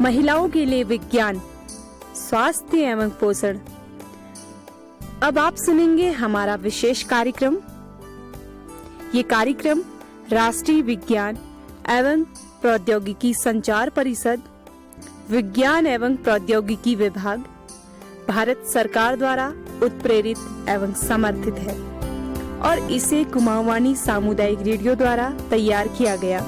महिलाओं के लिए विज्ञान, स्वास्थ्य एवं पोषण। अब आप सुनेंगे हमारा विशेष कार्यक्रम। ये कार्यक्रम राष्ट्रीय विज्ञान एवं प्रौद्योगिकी संचार परिषद, विज्ञान एवं प्रौद्योगिकी विभाग, भारत सरकार द्वारा उत्प्रेरित एवं समर्थित है और इसे कुमाऊवानी सामुदायिक रेडियो द्वारा तैयार किया गया।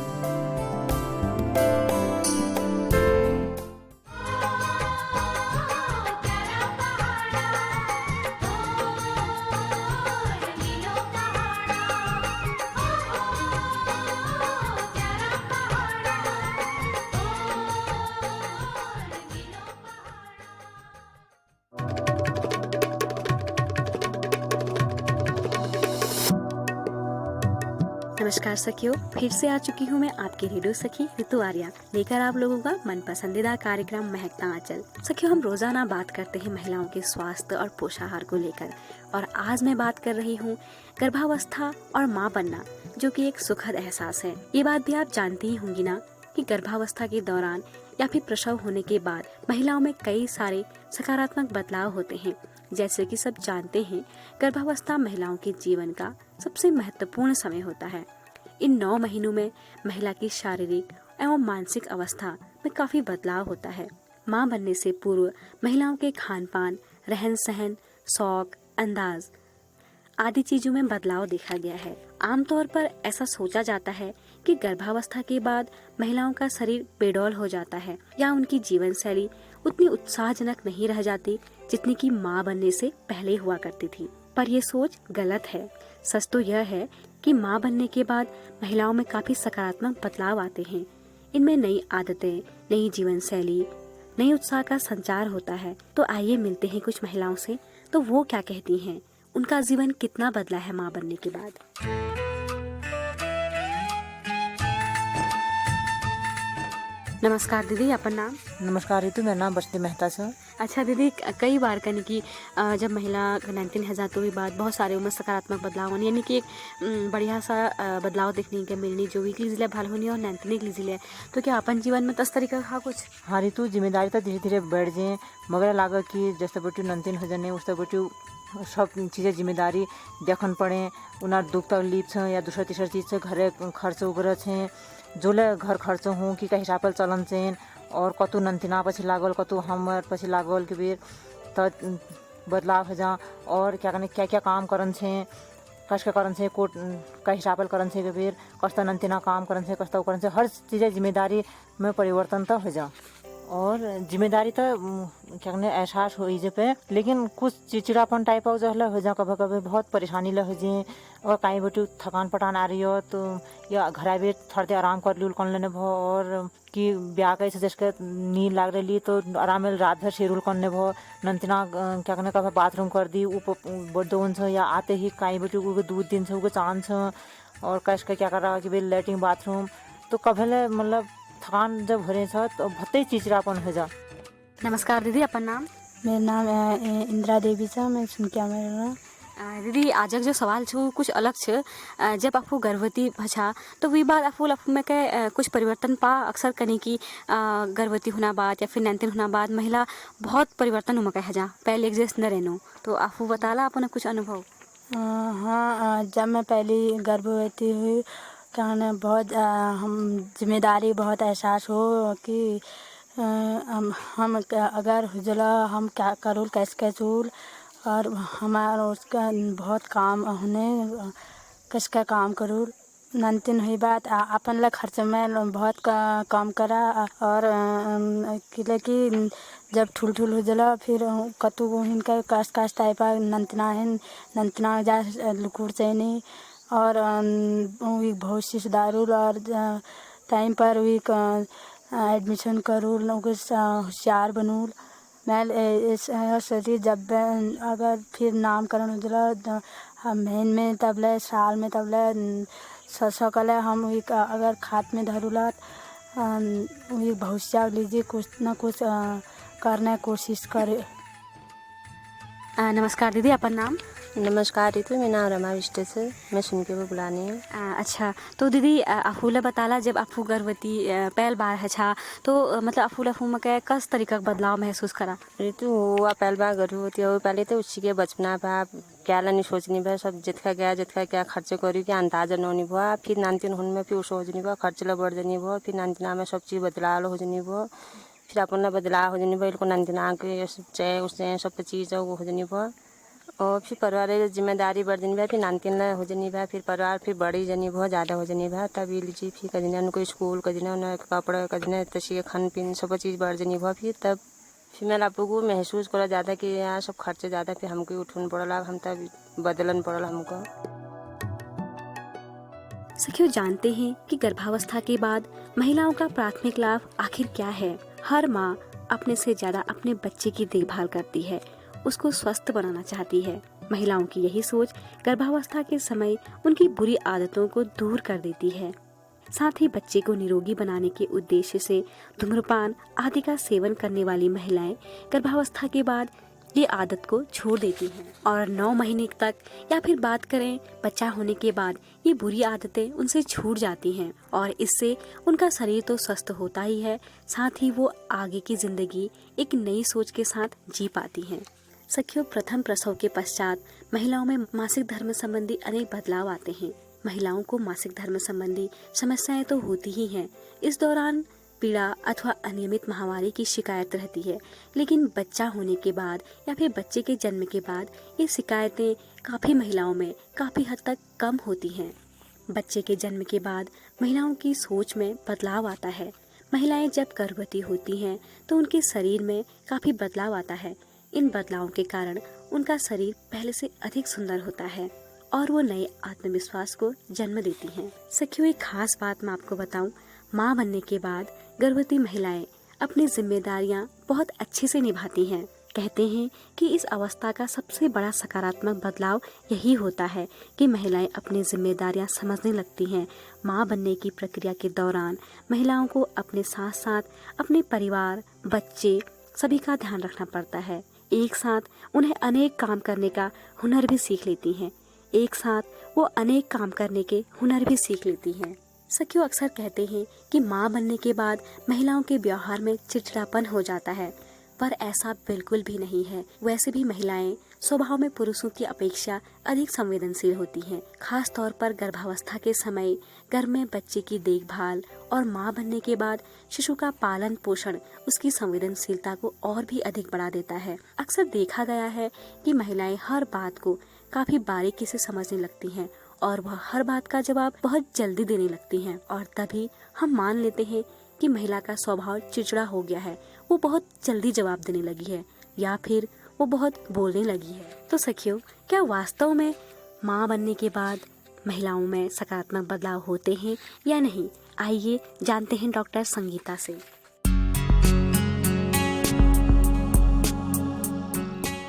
नमस्कार सखियों, फिर से आ चुकी हूँ मैं आपकी रेडियो सखी ऋतु आर्या, लेकर आप लोगों का मन पसंदीदा कार्यक्रम महकता आंचल। सखियों, हम रोजाना बात करते हैं महिलाओं के स्वास्थ्य और पोषाहार को लेकर, और आज मैं बात कर रही हूँ गर्भावस्था और माँ बनना, जो कि एक सुखद एहसास है। ये बात भी आप जानती ही होंगी ना कि गर्भावस्था के दौरान या फिर प्रसव होने के बाद महिलाओं में कई सारे सकारात्मक बदलाव होते हैं। जैसे कि सब जानते हैं, गर्भावस्था महिलाओं के जीवन का सबसे महत्वपूर्ण समय होता है। इन 9 महीनों में महिला की शारीरिक एवं मानसिक अवस्था में काफी बदलाव होता है। मां बनने से पूर्व महिलाओं के खान पान, रहन सहन, शौक, अंदाज आदि चीजों में बदलाव देखा गया है। आमतौर पर ऐसा सोचा जाता है कि गर्भावस्था के बाद महिलाओं का शरीर बेडौल हो जाता है या उनकी जीवन शैली उतनी उत्साहजनक नहीं रह जाती जितनी कि मां बनने से पहले हुआ करती थी। पर यह सोच गलत है। सच तो यह है कि मां बनने के बाद महिलाओं में काफी सकारात्मक बदलाव आते हैं। इनमें नई आदतें, नई जीवन शैली, नई उत्साह का संचार होता है। तो आइए मिलते हैं कुछ महिलाओं से, तो वो क्या कहती हैं, उनका जीवन कितना बदला है मां बनने के बाद। नमस्कार दीदी, अपन नाम? नमस्कार ऋतु, मेरा नाम बसती मेहता है। अच्छा दीदी, कई बार कहने की जब महिला 19 है जातो के बाद बहुत सारे उनमें सकारात्मक बदलाव होने, यानी कि एक बढ़िया सा बदलाव देखने के मिलनी जो वीकली जिले भाल होनी और 19 जिले, तो क्या अपन जीवन में तस तरीका का कुछ? हाँ ऋतु, जिम्मेदारी तो धीरे धीरे बढ़ जाए, मगर लागा कि जैसे बेटू 19 हो जाने उससे बेटू सब चीज़ें जिम्मेदारी देखन पड़े। उनार दुख तकलीफ छ या दूसरा तीसरा चीज़ से घरे खर्च उगर छे, जोले घर खर्च हूँ कि हिसाब चलन चेन, और कतु नंतिना पछि लागल, कतु हमर पछि लागल के बेर त बदलाव हो जा। और क्या क्या काम करन छे, कस के करन छे, कोट का हिसाब करन छे के बेर कस्ता नंतिना काम करन छे, कस्ता करन छे, हर चीज़ें जिम्मेदारी में परिवर्तन तो हो जा। और जिम्मेदारी तो क्या कहने एहसास हो इजे पे, लेकिन कुछ चिड़चिड़ापन टाइप हो जा, हो जा कभी कभी बहुत परेशानी ले हो जाए। और कहीं बेटू थकान पटान आ रही हो तो या घर आए थोड़ा देर आराम कर लूल करने भो, और कि ब्याह कैसे जैसे नींद लाग रही तो आराम में रात भर शेरूल करने भो, नंतना क्या कहने कभी बाथरूम कर दी बदौन छ, या आते ही कहीं बेटू दूध दिन छ चांद छ, और कैसे क्या कर रहा कि भाई लेटरिन बाथरूम, तो कभी मतलब थकान जब हो रही छ तो भत्ते चिड़चिड़ापन हो जा। नमस्कार दीदी, अपन नाम? मेरा नाम इंदिरा देवी छ, मैं सुनकिया में। दीदी, आज जो सवाल छू कुछ अलग छ। जब आपको गर्भवती भछा तो वी बाद आपको में के कुछ परिवर्तन पा अक्सर करने की गर्भवती होना बाद या फिर 19 होना बाद महिला बहुत परिवर्तन हो मका है जा, पहले एक जैसे न रहनो, तो आपको बताला अपना कुछ अनुभव? हाँ, जब मैं पहली गर्भवती हुई क्या बहुत हम जिम्मेदारी बहुत एहसास हो कि हम अगर हुजला हम क्या करूँ, कैसे चूल, और हमारा उसका बहुत काम होने किसका काम करूँ। 19 हुई बात अपन ला खर्च में बहुत काम करा, और किले की जब ठुल हो जला फिर कतु इनका कास टाइप नंतना जा लुकुड़ चाहिए, और बहुत सी दारू, और टाइम पर भी एडमिशन करूँ, होशियार बनूँ मैं सोची। जब अगर फिर नामकरण हो महीन में तबले साल में तबले सकल हम अगर खात में धरूला भविष्य लीजिए कुछ न कुछ करने कोशिश करे। नमस्कार दीदी, आपका नाम? नमस्कार रितु, मेरा नाम रमा विष्टे से, मैं सुन के वो बुलानी हूँ। अच्छा, तो दीदी अफूला बताला जब अफू गर्भवती पहल बार है छा तो मतलब अफूला फूमा के कस तरीका का बदलाव महसूस करा? रितु हुआ पहल बार गर्भवती हो पहले तो उसी के बचपना भा क्या नहीं सोचनी भा, सब जितका क्या खर्च करी क्या अंदाजा नहीं भा। फिर नानतीन हुन में फिर उस हो जनी भा, खर्च ला बढ़ जनी भा। फिर नानतीना में सब चीज़ बदलाव हो जनी भा। फिर अपन बदलाव हो जनी भा, इनको नानतीना के चाहे उससे सब चीज़ वो हो जनी भा। और फिर परिवार की जिम्मेदारी बढ़ जनी भा, फिर नानतीन ला हो जनी भा। फिर परिवार फिर बड़ी जनी भा, ज़्यादा हो जनी भा। तब ये लीजिए फिर कजने उनको स्कूल कजने उन कपड़ा कजने तसिए खान पीन सब चीज़ बढ़ जनी भा। फिर तब फिर मैं आपको को महसूस करा ज़्यादा कि यहाँ सब खर्चे ज़्यादा फिर हमको उठन पड़ला, हम तब बदलन पड़ल हमको। सखियों, जानते हैं कि गर्भावस्था के बाद महिलाओं का प्राथमिक लाभ आखिर क्या है? हर माँ अपने से ज्यादा अपने बच्चे की देखभाल करती है, उसको स्वस्थ बनाना चाहती है। महिलाओं की यही सोच गर्भावस्था के समय उनकी बुरी आदतों को दूर कर देती है। साथ ही बच्चे को निरोगी बनाने के उद्देश्य से धूम्रपान आदि का सेवन करने वाली महिलाएं गर्भावस्था के बाद ये आदत को छोड़ देती हैं और 9 महीने तक या फिर बात करें बच्चा होने के बाद ये बुरी आदतें उनसे छूट जाती हैं और इससे उनका शरीर तो स्वस्थ होता ही है, साथ ही वो आगे की जिंदगी एक नई सोच के साथ जी पाती हैं। सखियों, प्रथम प्रसव के पश्चात महिलाओं में मासिक धर्म संबंधी अनेक बदलाव आते हैं। महिलाओं को मासिक धर्म संबंधी समस्याएं तो होती ही हैं। इस दौरान पीड़ा अथवा अनियमित माहवारी की शिकायत रहती है, लेकिन बच्चा होने के बाद या फिर बच्चे के जन्म के बाद ये शिकायतें काफी महिलाओं में काफी हद तक कम होती हैं। बच्चे के जन्म के बाद महिलाओं की सोच में बदलाव आता है। महिलाएं जब गर्भवती होती हैं तो उनके शरीर में काफी बदलाव आता है। इन बदलावों के कारण उनका शरीर पहले से अधिक सुंदर होता है और वो नए आत्मविश्वास को जन्म देती हैं। सखियों, एक खास बात मैं आपको बताऊं, माँ बनने के बाद गर्भवती महिलाएं अपनी जिम्मेदारियां बहुत अच्छे से निभाती हैं। कहते हैं कि इस अवस्था का सबसे बड़ा सकारात्मक बदलाव यही होता है कि महिलाएं अपनी जिम्मेदारियां समझने लगती हैं। माँ बनने की प्रक्रिया के दौरान महिलाओं को अपने साथ साथ अपने परिवार, बच्चे सभी का ध्यान रखना पड़ता है। एक साथ उन्हें अनेक काम करने का हुनर भी सीख लेती हैं। सखियों, अक्सर कहते हैं कि माँ बनने के बाद महिलाओं के व्यवहार में चिड़चिड़ापन हो जाता है, पर ऐसा बिल्कुल भी नहीं है। वैसे भी महिलाएं स्वभाव में पुरुषों की अपेक्षा अधिक संवेदनशील होती हैं। खास तौर पर गर्भावस्था के समय घर में बच्चे की देखभाल और माँ बनने के बाद शिशु का पालन पोषण उसकी संवेदनशीलता को और भी अधिक बढ़ा देता है। अक्सर देखा गया है कि महिलाएं हर बात को काफी बारीकी से समझने लगती हैं और वह हर बात का जवाब बहुत जल्दी देने लगती हैं और तभी हम मान लेते हैं कि महिला का स्वभाव चिड़चिड़ा हो गया है, वो बहुत जल्दी जवाब देने लगी है या फिर वो बहुत बोलने लगी है। तो सखियों, क्या वास्तव में माँ बनने के बाद महिलाओं में सकारात्मक बदलाव होते हैं या नहीं? आइए जानते हैं डॉक्टर संगीता से।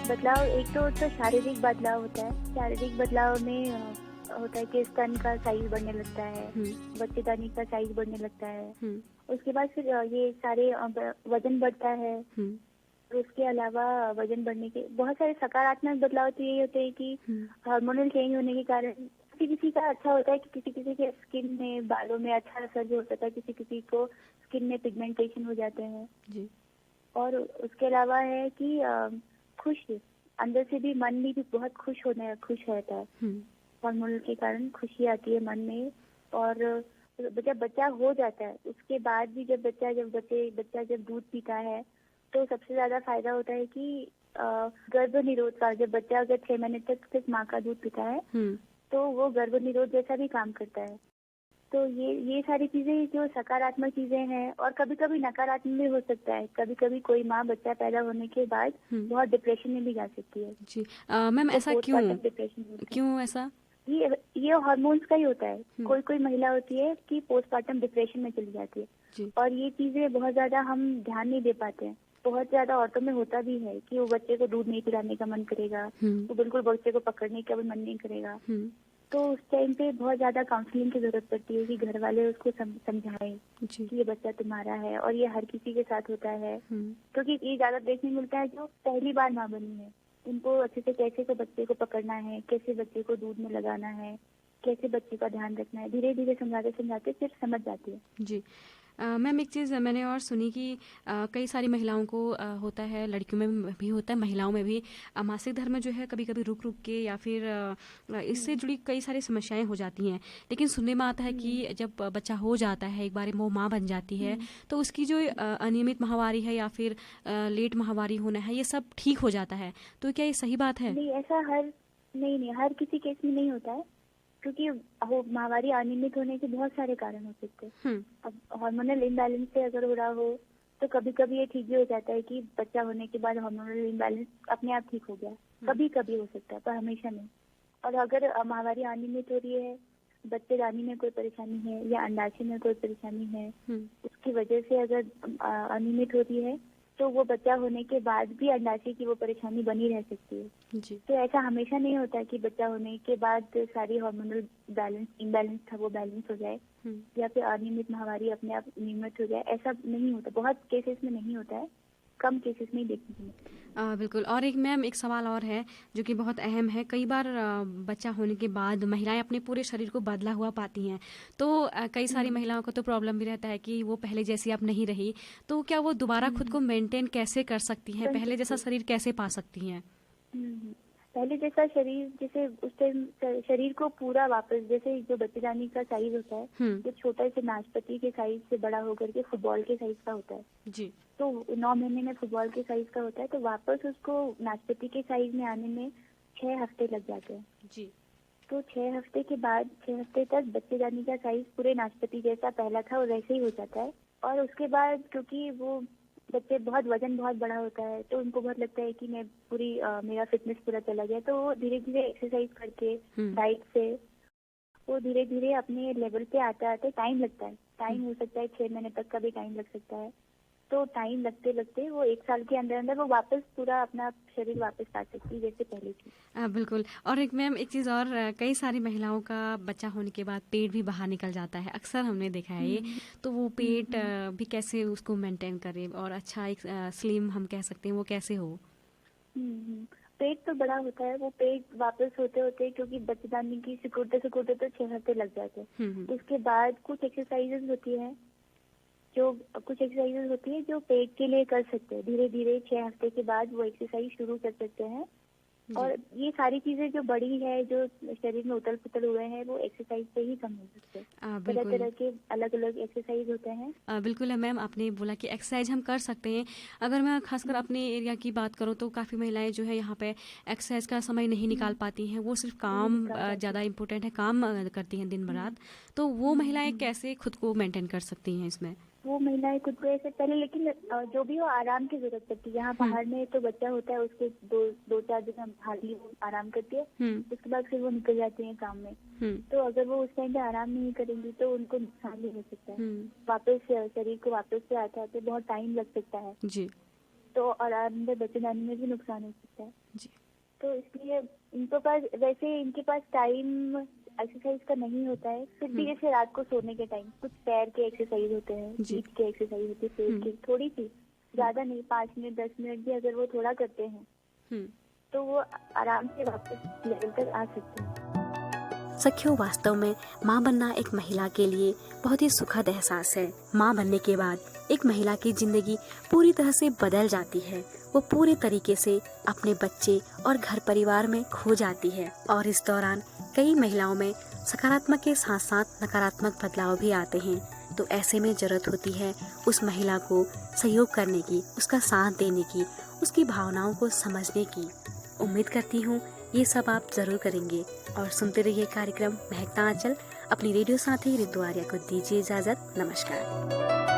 बदलाव एक तो शारीरिक बदलाव होता है। शारीरिक बदलाव में होता है कि स्तन का साइज बढ़ने लगता है, बच्चेदानी का साइज बढ़ने लगता है। उसके बाद फिर ये सारे वजन बढ़ता है। उसके अलावा वजन बढ़ने के बहुत सारे सकारात्मक बदलाव तो यही होते हैं कि हार्मोनल चेंज होने के कारण किसी का अच्छा होता है कि किसी के स्किन में, बालों में अच्छा असर भी होता है, किसी को स्किन में पिगमेंटेशन हो जाते हैं जी। और उसके अलावा है कि खुश, अंदर से भी मन भी बहुत खुश रहता है। हार्मोन के कारण खुशी आती है मन में। और जब बच्चा हो जाता है उसके बाद भी जब बच्चा दूध पीता है तो सबसे ज्यादा फायदा होता है कि गर्भ निरोध का, जब बच्चा अगर 6 महीने तक सिर्फ माँ का दूध पीता है तो वो गर्भ निरोध जैसा भी काम करता है। तो ये सारी चीजें जो सकारात्मक चीजें हैं। और कभी कभी नकारात्मक भी हो सकता है। कभी कभी कोई माँ बच्चा पैदा होने के बाद बहुत डिप्रेशन में भी जा सकती है जी। मैम, ऐसा डिप्रेशन क्यों ऐसा? ये हार्मोन्स का ही होता है। कोई महिला होती है कि पोस्टमार्टम डिप्रेशन में चली जाती है जी। और ये चीजें बहुत ज्यादा हम ध्यान नहीं दे पाते हैं। बहुत ज्यादा औरतों में होता भी है कि वो बच्चे को दूध नहीं पिलाने का मन करेगा, वो बिल्कुल बच्चे को पकड़ने का भी मन नहीं करेगा। तो उस टाइम पे बहुत ज्यादा काउंसलिंग की जरूरत पड़ती है कि घर वाले उसको समझाएं कि ये बच्चा तुम्हारा है और ये हर किसी के साथ होता है। क्योंकि ये ज्यादा देखने मिलता है जो पहली बार माँ बनी है। उनको अच्छे से कैसे को बच्चे को पकड़ना है, कैसे बच्चे को दूध में लगाना है, कैसे बच्चे का ध्यान रखना है, धीरे धीरे समझाते समझाते फिर समझ जाती है। जी। मैम एक चीज़ मैंने और सुनी कि कई सारी महिलाओं को होता है, लड़कियों में भी होता है, महिलाओं में भी मासिक धर्म जो है कभी कभी रुक रुक के या फिर इससे जुड़ी कई सारी समस्याएं हो जाती हैं। लेकिन सुनने में आता है कि जब बच्चा हो जाता है, एक बार वो माँ बन जाती है, तो उसकी जो अनियमित माहवारी है या फिर लेट माहवारी होना है, ये सब ठीक हो जाता है। तो क्या ये सही बात है? नहीं, ऐसा नहीं हर किसी केस में नहीं होता है, क्योंकि माहवारी अनियमित होने के बहुत सारे कारण हो सकते हैं। अब हार्मोनल इम्बैलेंस से अगर हो रहा हो तो कभी कभी ये ठीक भी हो जाता है कि बच्चा होने के बाद हार्मोनल इम्बैलेंस अपने आप ठीक हो गया, कभी कभी हो सकता है, पर हमेशा नहीं। और अगर माहवारी अनियमित हो रही है, बच्चे दानी में कोई परेशानी है या अंडाशय में कोई परेशानी है, उसकी वजह से अगर अनियमित होती है तो वो बच्चा होने के बाद भी अंडाशय की वो परेशानी बनी रह सकती है। जी। तो ऐसा हमेशा नहीं होता है कि बच्चा होने के बाद सारी हार्मोनल इम्बैलेंस था वो बैलेंस हो जाए या फिर अनियमित माहवारी अपने आप नियमित हो जाए, ऐसा नहीं होता। बहुत केसेस में नहीं होता है, कम केसेस में ही देखने को मिलता है। बिल्कुल। और एक मैम एक सवाल और है जो कि बहुत अहम है। कई बार बच्चा होने के बाद महिलाएं अपने पूरे शरीर को बदला हुआ पाती हैं, तो कई सारी महिलाओं को तो प्रॉब्लम भी रहता है कि वो पहले जैसी अब नहीं रही, तो क्या वो दोबारा खुद को मेंटेन कैसे कर सकती हैं, पहले जैसा शरीर कैसे पा सकती हैं? पहले जैसा शरीर, जैसे उस टाइम शरीर को पूरा वापस, जैसे जो बच्चेदानी का साइज होता है जो छोटा से नाशपाती के साइज से बड़ा होकर के फुटबॉल के साइज का होता है जी, तो 9 महीने में फुटबॉल के साइज का होता है, तो वापस उसको नाशपाती के साइज में आने में 6 हफ्ते लग जाते हैं जी। तो 6 हफ्ते के बाद 6 हफ्ते तक बच्चेदानी का साइज पूरे नाशपाती जैसा पहला था और वैसे ही हो जाता है। और उसके बाद क्योंकि वो बच्चे वजन बहुत बड़ा होता है तो उनको बहुत लगता है कि मैं मेरा फिटनेस पूरा चला गया, तो वो धीरे धीरे एक्सरसाइज करके डाइट से वो धीरे धीरे अपने लेवल पे आते आते टाइम लगता है। टाइम हो सकता है 6 महीने तक का भी टाइम लग सकता है। तो टाइम लगते लगते वो 1 साल के अंदर अंदर वो वापस पूरा अपना शरीर वापस पा सकती है जैसे पहले थी। बिल्कुल। और एक मैम एक चीज़ और, कई सारी महिलाओं का बच्चा होने के बाद पेट भी बाहर निकल जाता है, अक्सर हमने देखा है ये। तो वो पेट भी कैसे उसको मेंटेन करें और अच्छा एक स्लिम हम कह सकते हैं वो कैसे हो? पेट तो बड़ा होता है, वो पेट वापस होते होते क्योंकि बच्चेदानी की सिकुड़ते सिकुड़ते तो 6 हफ्ते लग जाते हैं। उसके बाद कुछ एक्सरसाइजेज होती है जो पेट के लिए कर सकते हैं। धीरे धीरे 6 हफ्ते के बाद वो एक्सरसाइज शुरू कर सकते हैं। और ये सारी चीजें जो बड़ी है, जो शरीर में उतल पुतल हुए हैं, वो एक्सरसाइज से ही कम हो सकते हैं। तरह तरह के अलग अलग एक्सरसाइज होते हैं। बिल्कुल है मैम, आपने बोला कि एक्सरसाइज हम कर सकते हैं। अगर मैं खासकर अपने एरिया की बात करूं तो काफ़ी महिलाएं जो है यहाँ पे एक्सरसाइज का समय नहीं निकाल पाती हैं। वो सिर्फ काम ज़्यादा इम्पोर्टेंट है, काम करती हैं दिन रात। तो वो महिलाएं कैसे खुद को मेंटेन कर सकती हैं इसमें? वो महिलाएं खुद को ऐसे पहले, लेकिन जो भी हो आराम की जरूरत पड़ती है। यहाँ बाहर में तो बच्चा होता है, उसके 2-4 दिन हम हार्डली आराम करती है, उसके बाद फिर वो निकल जाती है काम में। तो अगर वो उस टाइम पे आराम नहीं करेंगी तो उनको नुकसान भी हो सकता है। वापस शरीर को वापस से आते आते बहुत टाइम लग सकता है जी। तो और अंदर बच्चेदानी में भी नुकसान हो सकता है जी। तो इसलिए इनके पास टाइम एक्सरसाइज का नहीं होता है। फिर भी जैसे रात को सोने के टाइम कुछ पैर के एक्सरसाइज होते हैं, पीठ के एक्सरसाइज होती है, पेट की थोड़ी सी, ज्यादा नहीं, 5 मिनट 10 मिनट भी अगर वो थोड़ा करते हैं तो वो आराम से वापस लेवल तक आ सकते हैं। सखियों, वास्तव में माँ बनना एक महिला के लिए बहुत ही सुखद एहसास है। माँ बनने के बाद एक महिला की जिंदगी पूरी तरह से बदल जाती है। वो पूरे तरीके से अपने बच्चे और घर परिवार में खो जाती है और इस दौरान कई महिलाओं में सकारात्मक के साथ साथ नकारात्मक बदलाव भी आते हैं। तो ऐसे में जरूरत होती है उस महिला को सहयोग करने की, उसका साथ देने की, उसकी भावनाओं को समझने की। उम्मीद करती हूँ ये सब आप जरूर करेंगे। और सुनते रहिए कार्यक्रम महकता आंचल। अपनी रेडियो साथी ऋतु आर्या को दीजिए इजाजत। नमस्कार।